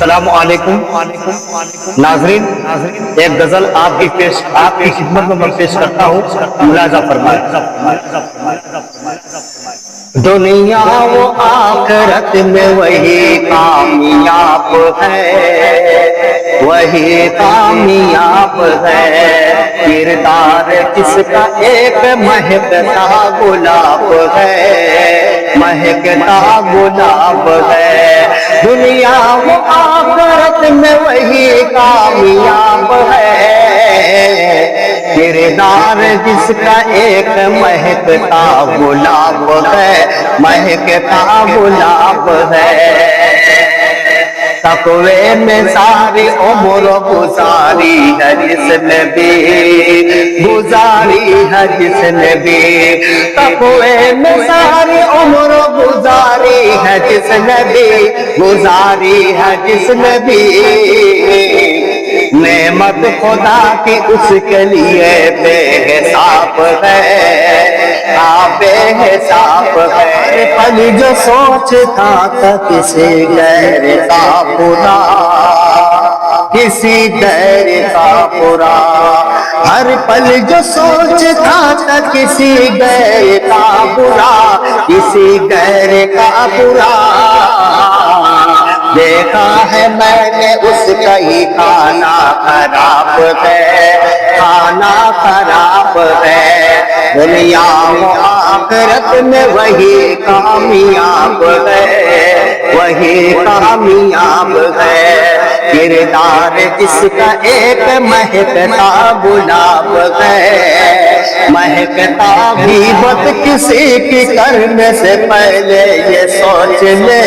السلام علیکم ناظرین، ایک غزل آپ کی خدمت میں پیش کرتا ہوں، ملاحظہ فرمائیں۔ دنیا و آخرت میں وہی کامیاب ہے، وہی کامیاب ہے، کردار جس کا ایک مہکتا گلاب ہے، مہکتا گلاب ہے۔ دنیا و آخرت میں وہی کامیاب ہے، کردار جس کا ایک مہکتا گلاب ہے، مہکتا گلاب ہے۔ تقوی میں ساری عمر گزاری ہے جس نے بھی، گزاری ہے جس نے بھی، تقوی میں ساری عمر گزاری ہے جس نے بھی، گزاری ہے جس نے بھی، نعمت خدا کی اس کے لیے بے حساب ہے، بے حساب ہے۔ پل جو سوچتا تھا کسی غیر کا برا، کسی غیر کا برا، ہر پل جو سوچتا تھا کسی غیر کا برا، کسی غیر کا برا، دیکھا ہے میں نے اس کا ہی کھانا خراب ہے، کھانا خراب ہے۔ دنیا و آخرت میں وہی کامیاب ہے، وہی کامیاب ہے، کردار جس کا ایک مہکتا گلاب ہے، مہکتا غیبت کسی کی کرنے سے پہلے یہ سوچ لے،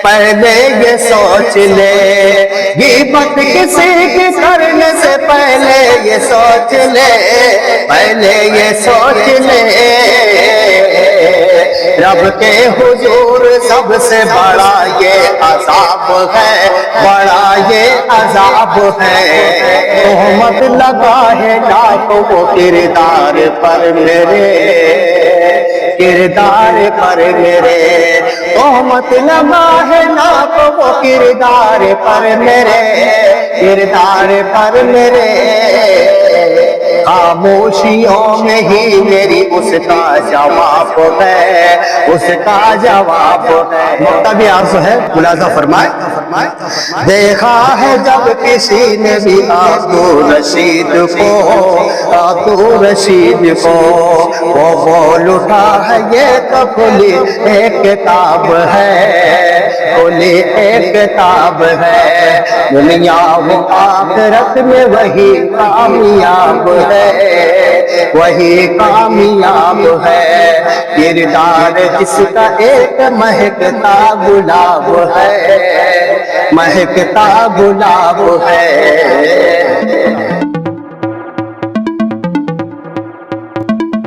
پہلے یہ سوچ لے، غیبت کسی کی کرنے سے پہلے یہ سوچ لے، پہلے یہ سوچ لے، رب کے حضور سب سے بڑا یہ عذاب ہے، بڑا یہ عذاب ہے۔ تہمت لگا ہے لاکھوں وہ کردار پر میرے، کردار پر میرے، تہمت لگا ہے لاکھوں وہ کردار پر میرے، کردار پر میرے، خاموشیوں میں ہی میری اس کا جواب ہے، اس کا جواب ہے۔ مقتضی عرض ہے، ملاحظہ فرمائے۔ دیکھا ہے جب کسی نے بھی عبدالرشید رشید کو، عبدالرشید کو، وہ بول اٹھا ہے یہ تو کھلی ایک کتاب ہے، کھلی ایک کتاب ہے۔ دنیا و آخرت میں وہی کامیاب ہے، وہی کامیاب ہے، کردار جس کا ایک مہکتا گلاب ہے، مہکتا گلاب ہے۔